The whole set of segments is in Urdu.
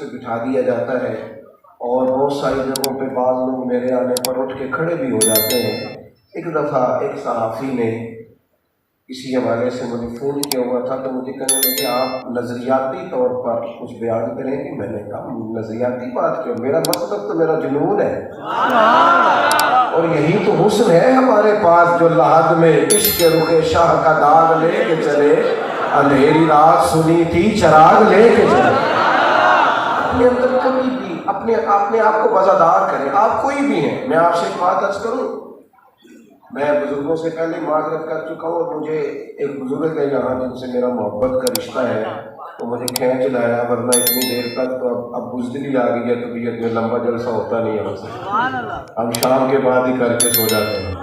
پہ بٹھا دیا جاتا ہے، اور بہت ساری جگہوں پہ بعض لوگ میرے آنے پر اٹھ کے کھڑے بھی ہو جاتے ہیں۔ ایک دفعہ ایک صحافی نے کسی حوالے سے مجھے فون کیا ہوا تھا، تو مجھے کہنے لگے آپ نظریاتی طور پر کچھ بیان کریں گے۔ میں نے کہا نظریاتی بات کیوں، میرا مقصد تو میرا جنون ہے، اور یہی تو حسن ہے ہمارے پاس، جو لحد میں عشق رخ شاہ کا داغ لے کے چلے، اندھیری رات سنی تھی چراغ لے کے چلے۔ اپنے اندر کبھی بھی اپنے آپ کو وزادار کریں، آپ کوئی بھی ہیں۔ میں آپ سے ایک بات عرض کروں، میں بزرگوں سے پہلے معذرت کر چکا ہوں، اور مجھے ایک بزرگ ہے یہاں جن سے میرا محبت کا رشتہ ہے، تو مجھے کھینچ لایا، ورنہ اتنی دیر تک تو اب بزدلی آ گئی ہے، طبیعت میں لمبا جلسہ ہوتا نہیں ہے ہم سے، ہم شام کے بعد ہی کر کے سو جاتے ہیں۔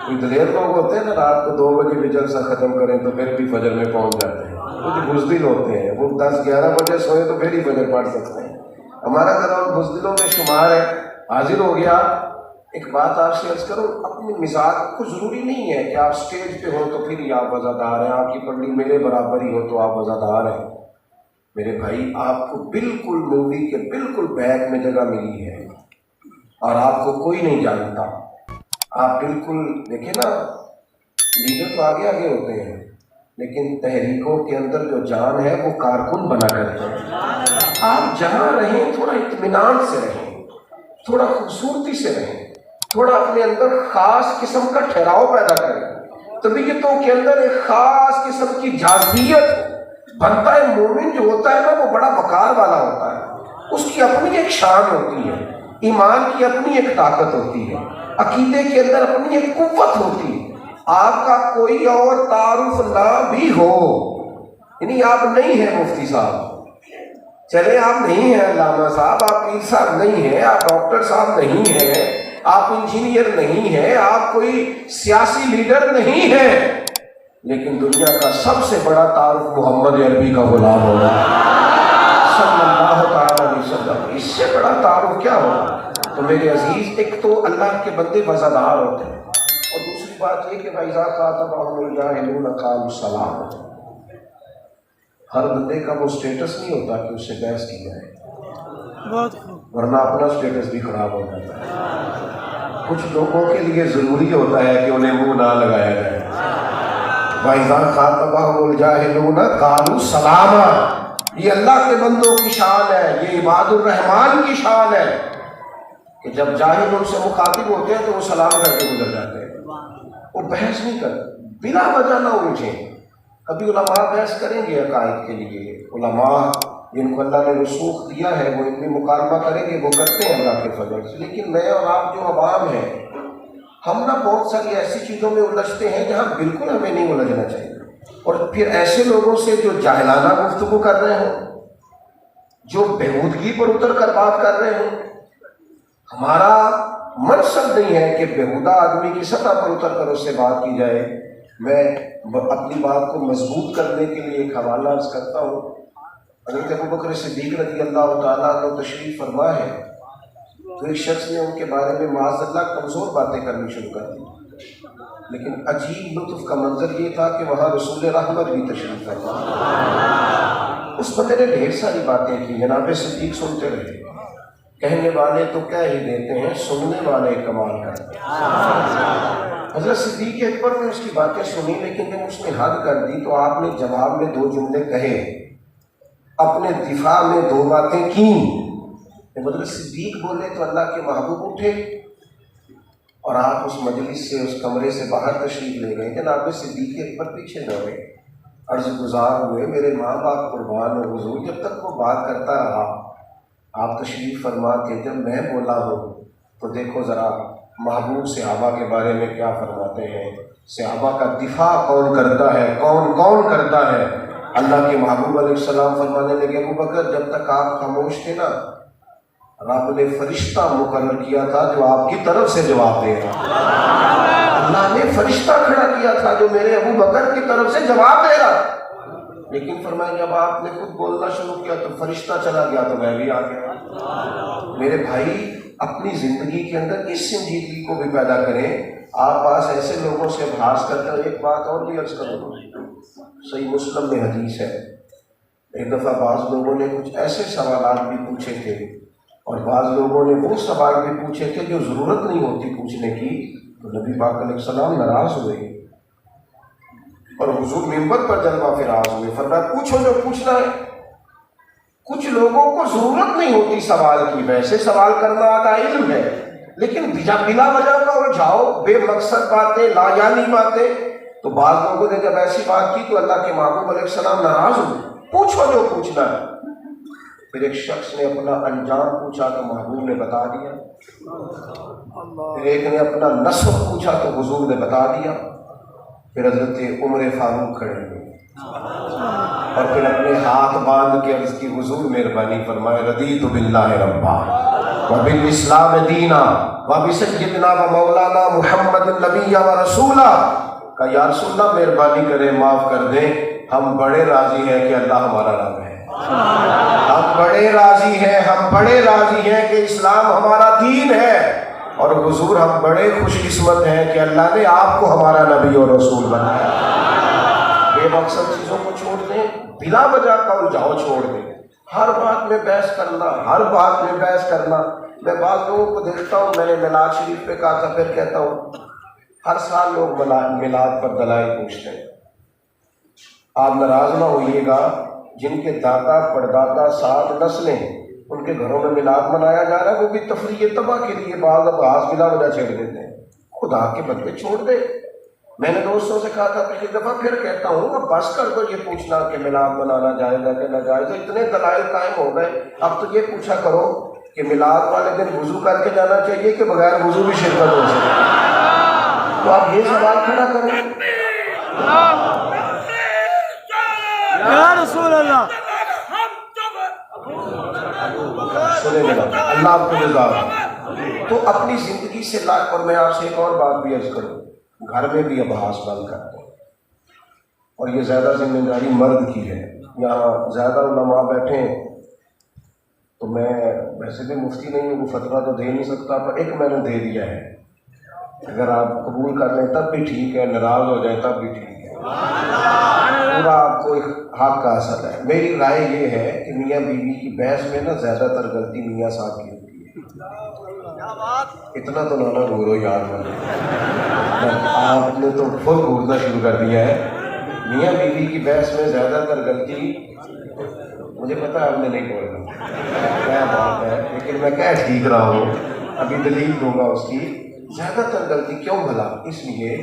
کوئی دلیر لوگ ہوتے ہیں نا، رات کو 2 بجے بھی جلسہ ختم کریں تو پھر بھی فجر میں پہنچ جاتے ہیں، کچھ بزدل ہوتے ہیں، وہ 10-11 بجے سوئے تو پھر ہی فجر پڑھ سکتے ہیں۔ ہمارا ذرا ان بزدلوں میں شمار ہے۔ حاضر ہو گیا، ایک بات آپ سے عرض کروں، اپنی مزاج کو ضروری نہیں ہے کہ آپ سٹیج پہ ہو تو پھر ہی آپ وزادار ہیں، آپ کی پگڑی میرے برابر ہی ہو تو آپ وزادار ہیں۔ میرے بھائی، آپ کو بالکل مووی کے بالکل بیک میں جگہ ملی ہے، اور آپ کو کوئی نہیں جانتا۔ آپ بالکل دیکھیں نا، لیڈر تو آگے آگے ہوتے ہیں، لیکن تحریکوں کے اندر جو جان ہے وہ کارکن بنا کرتے ہیں۔ آپ جہاں رہیں تھوڑا اطمینان سے رہیں، تھوڑا خوبصورتی سے رہیں، تھوڑا اپنے اندر خاص قسم کا ٹھہراؤ پیدا کریں، طبیعتوں کے اندر ایک خاص قسم کی جاذبیت بنتا ہے۔ مومن جو ہوتا ہے نا، وہ بڑا وقار والا ہوتا ہے، اس کی اپنی ایک شان ہوتی ہے، ایمان کی اپنی ایک طاقت ہوتی ہے، عقیدے کے اندر اپنی ایک قوت ہوتی ہے۔ آپ کا کوئی اور تعارف نہ بھی ہو، یعنی آپ نہیں ہیں مفتی صاحب، چلے آپ نہیں ہیں علامہ صاحب، آپ پیر صاحب نہیں ہیں، آپ ڈاکٹر صاحب نہیں ہیں، آپ انجینئر نہیں ہیں، آپ کوئی سیاسی لیڈر نہیں ہیں، لیکن دنیا کا سب سے بڑا تعارف محمد عربی کا غلام ہوگا صلی اللہ تعالیٰ علیہ وسلم۔ اس سے بڑا تعارف کیا ہوگا؟ تو میرے عزیز، ایک تو اللہ کے بندے وزادار ہوتے ہیں، اور دوسری بات یہ کہ وَإِذَا خَاطَبَهُمُ الْجَاهِلُونَ قَالُوا سَلَامًا۔ ہر بندے کا وہ سٹیٹس نہیں ہوتا کہ اس سے بحث کی جائے، ورنہ اپنا سٹیٹس بھی خراب ہو جاتا ہے۔ کچھ لوگوں کے لیے ضروری ہوتا ہے کہ انہیں منہ نہ لگایا جائے۔ وَإِذَا خَاطَبَهُمُ الْجَاهِلُونَ قَالُوا سَلَامًا، یہ اللہ کے بندوں کی شان ہے، یہ عباد الرحمان کی شان ہے کہ جب جاہل ان سے مخاطب ہوتے ہیں تو وہ سلام کر کے گزر جاتے ہیں، وہ بحث نہیں کرتے، بلا وجہ نہ الجھیں۔ کبھی علماء بحث کریں گے عقائد کے لیے، علماء جن کو اللہ نے رسوخ دیا ہے وہ علمی مکالمہ کریں گے، وہ کرتے ہیں اللہ کے فضل سے، لیکن میں اور آپ جو عوام ہیں، ہم نہ بہت ساری ایسی چیزوں میں الجھتے ہیں جہاں بالکل ہمیں نہیں الجھنا چاہیے، اور پھر ایسے لوگوں سے جو جاہلانہ گفتگو کر رہے ہوں، جو بےہودگی پر اتر کر بات کر رہے ہوں۔ ہمارا مقصد نہیں ہے کہ بےہودہ آدمی کی سطح پر اتر کر اس سے بات کی جائے۔ میں اپنی بات کو مضبوط کرنے کے لیے ایک حوالہ عرض کرتا ہوں۔ حضرت ابوبکر صدیق رضی اللہ تعالیٰ عنہ تشریف فرما ہے، تو ایک شخص نے ان کے بارے میں معاذ اللہ کمزور باتیں کرنی شروع کر دی، لیکن عجیب لطف کا منظر یہ تھا کہ وہاں رسول رحمت بھی تشریف فرما۔ اس بندے نے ڈھیر ساری باتیں کی، جناب صدیق سنتے رہے۔ کہنے والے تو کہہ ہی دیتے ہیں، سننے والے کمال کرتے ہیں۔ حضرت صدیق اکبر نے اس کی باتیں سنی، لیکن جب اس نے حد کر دی تو آپ نے جواب میں 2 جملے کہے، اپنے دفاع میں 2 باتیں کی۔ جب حضرت صدیق بولے تو اللہ کے محبوب اٹھے اور آپ اس مجلس سے، اس کمرے سے باہر تشریف لے گئے۔ جناب صدیق اکبر پیچھے نہ ہوئے، عرض گزار ہوئے، میرے ماں باپ قربان ہو حضور، جب تک وہ بات کرتا رہا آپ تشریف فرما کے جب میں بولا ہوں تو دیکھو ذرا محبوب صحابہ کے بارے میں کیا فرماتے ہیں، صحابہ کا دفاع کون کرتا ہے، کون کرتا ہے۔ اللہ کے محبوب علیہ السلام فرمانے لگے، ابوبکر جب تک آپ خاموش تھے نا، رب نے فرشتہ مقرر کیا تھا جو آپ کی طرف سے جواب دے رہا، اللہ نے فرشتہ کھڑا کیا تھا جو میرے ابوبکر کی طرف سے جواب دے رہا۔ لیکن فرمایا جب آپ نے خود بولنا شروع کیا تو فرشتہ چلا گیا تو میں بھی آ گیا۔ میرے بھائی، اپنی زندگی کے اندر اس سنجیدگی کو بھی پیدا کریں۔ آپ پاس ایسے لوگوں سے ابحاث کرتے ہیں۔ ایک بات اور بھی عرض کروں، صحیح مسلم میں حدیث ہے، ایک دفعہ بعض لوگوں نے کچھ ایسے سوالات بھی پوچھے تھے اور بعض لوگوں نے وہ سوال بھی پوچھے تھے جو ضرورت نہیں ہوتی پوچھنے کی، تو نبی پاک علیہ السلام ناراض ہوئے اور حضور منبر پر جلوہ فراز ہوئے، فرمایا پوچھو جو پوچھنا ہے۔ کچھ لوگوں کو ضرورت نہیں ہوتی سوال کی، ویسے سوال کرنا آدھا علم ہے، لیکن بلا وجہ کا الجھاؤ، بے مقصد باتیں، لاجانی باتیں، تو بعض لوگوں نے جب ایسی بات کی تو اللہ کے محبوب علیہ السلام ناراض ہوئے، پوچھو جو پوچھنا ہے۔ پھر ایک شخص نے اپنا انجام پوچھا تو محبوب نے بتا دیا، پھر ایک نے اپنا نسب پوچھا تو حضور نے بتا دیا، پھر حضرت عمر فاروق کھڑے ہوئے اور پھر اپنے ہاتھ باندھ کے عرض کی حضور مہربانی فرمائے، رضیت باللہ ربا وبالاسلام دینا وبسیدنا و مولانا محمد النبی و رسولہ، کہ یا رسول اللہ مہربانی کرے معاف کر دیں، ہم بڑے راضی ہیں کہ اللہ ہمارا رب ہے، ہم بڑے راضی ہیں، ہم بڑے راضی ہیں کہ اسلام ہمارا دین ہے، اور حضور ہم بڑے خوش قسمت ہیں کہ اللہ نے آپ کو ہمارا نبی اور رسول بنایا۔ بے مقصد چیزوں کو چھوڑ دیں، بلا وجہ کا الجھاؤ چھوڑ دیں، ہر بات میں بحث کرنا، ہر بات میں بحث کرنا۔ میں بعض لوگوں کو دیکھتا ہوں، میں نے میلاد شریف پہ کہا تھا، پھر کہتا ہوں، ہر سال لوگ میلاد پر دلائل پوچھتے ہیں۔ آپ ناراض نہ ہوئیے گا، جن کے دادا پردادا 7 نسلیں ان کے گھروں میں میلاد منایا جا رہا ہے، وہ بھی تفریح تباہ کے لیے بعض ابحاث بلا وجہ چھیڑ دیتے ہیں۔ خدا کے بندے چھوڑ دے۔ میں نے دوستوں سے کہا تھا پچھلی دفعہ، پھر کہتا ہوں، اب بس کر دو یہ پوچھنا کہ میلاد منانا جائز ہے کہ ناجائز ہے، اتنے دلائل قائم ہو گئے، اب تو یہ پوچھا کرو کہ میلاد والے دن وضو کر کے جانا چاہیے کہ بغیر وضو بھی شرکت ہو سکے؟ تو آپ یہ سوال کھڑا کریں۔ یا رسول اللہ، سنیں جناب، اللہ آپ کو جزا دے۔ تو اپنی زندگی سے لاکھ، اور میں آپ سے ایک اور بات بھی عرض کروں، گھر میں بھی ابحاث بند کرتے ہیں، اور یہ زیادہ ذمہ داری مرد کی ہے۔ یہاں زیادہ علماء بیٹھے ہیں تو میں ویسے بھی مفتی نہیں ہوں، وہ فتویٰ تو دے نہیں سکتا، پر ایک میں نے دے دیا ہے، اگر آپ قبول کر لیں تب بھی ٹھیک ہے، ناراض ہو جائے تب بھی ٹھیک ہے، پورا آپ کو ایک حق کا حاصل ہے۔ میری رائے یہ ہے کہ میاں بیوی کی بحث میں نا زیادہ تر غلطی میاں صاحب کی ہوتی ہے۔ اتنا تو نانا گورو یار بنے، آپ نے تو خود گورنا شروع کر دیا ہے۔ میاں بیوی کی بحث میں زیادہ تر غلطی، مجھے پتا ہے آپ نے نہیں بولنا کیا بات ہے، لیکن میں کہہ ٹھیک رہا ہوں، ابھی دلیل دوں گا اس کی۔ زیادہ تر غلطی کیوں بھلا؟ اس لیے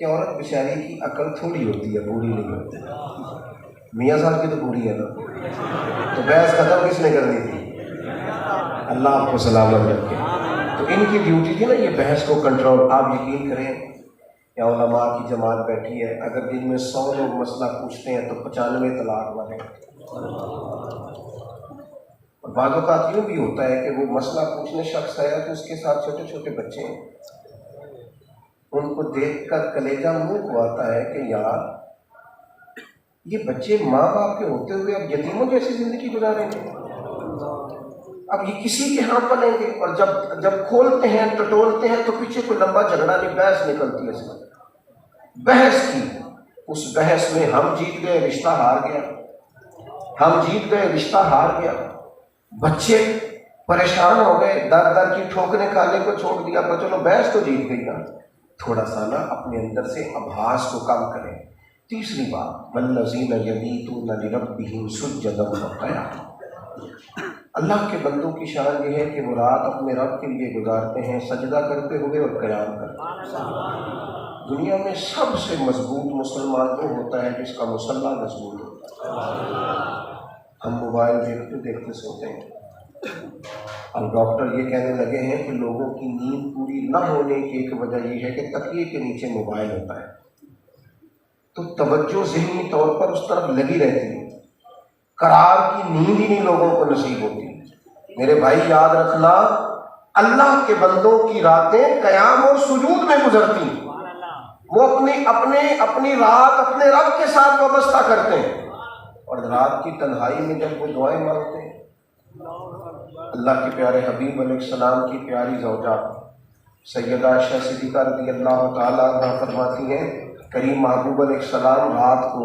کہ عورت بیچاری کی عقل تھوڑی ہوتی ہے، پوری نہیں ہوتی۔ میاں صاحب کی تو پوری ہے نا، تو بحث ختم کس نے کرنی تھی؟ اللہ آپ کو سلامت رکھے۔ تو ان کی ڈیوٹی تھی نا یہ بحث کو کنٹرول۔ آپ یقین کریں، یا علماء کی جماعت بیٹھی ہے، اگر دن میں 100 لوگ مسئلہ پوچھتے ہیں تو 95 طلاق والے۔ اور بعض اوقات یوں بھی ہوتا ہے کہ وہ مسئلہ پوچھنے شخص آیا تو اس کے ساتھ چھوٹے چھوٹے بچے ہیں، ان کو دیکھ کر کلیجہ منہ کو آتا ہے کہ یار یہ بچے ماں باپ کے ہوتے ہوئے اب یتیموں جیسی زندگی گزاریں گے، اب یہ کسی کے ہاں پلیں گے، اور جب کھولتے ہیں ٹٹولتے ہیں تو پیچھے کوئی لمبا جھگڑا نہیں، بحث نکلتی ہے۔ اس میں بحث کی، اس بحث میں ہم جیت گئے، رشتہ ہار گیا، ہم جیت گئے، رشتہ ہار گیا، بچے پریشان ہو گئے، در در کی ٹھوکریں کھانے کو چھوڑ دیا، پر چلو بحث تو جیت گئی نا۔ تھوڑا سا نا اپنے اندر سے ابحاث کو کم کریں۔ تیسری بات، والذین یبیتون لربہم سجدا وقیاما، اللہ کے بندوں کی شان یہ ہے کہ وہ رات اپنے رب کے لیے گزارتے ہیں سجدہ کرتے ہوئے اور قیام کرتے ہیں۔ دنیا میں سب سے مضبوط مسلمان وہ ہوتا ہے جس کا مصلی مضبوط ہوتا ہے۔ ہم موبائل دیکھتے دیکھتے سوتے ہیں۔ اب ڈاکٹر یہ کہنے لگے ہیں کہ لوگوں کی نیند پوری نہ ہونے کی ایک وجہ یہ ہے کہ تکیے کے نیچے موبائل ہوتا ہے، تو توجہ ذہنی طور پر اس طرف لگی رہتی ہے، قرار کی نیند ہی نہیں لوگوں کو نصیب ہوتی۔ میرے بھائی یاد رکھنا، اللہ کے بندوں کی راتیں قیام اور سجود میں گزرتی ہیں، وہ اپنی رات اپنے رب کے ساتھ وابستہ کرتے ہیں، اور رات کی تنہائی میں جب وہ دعائیں مانگتے ہیں، اللہ کے پیارے حبیب علیہ السلام کی پیاری زوجہ سیدہ عائشہ صدیقہ رضی اللہ تعالیٰ عنہا فرماتی ہیں، کریم محبوب علیہ السلام رات کو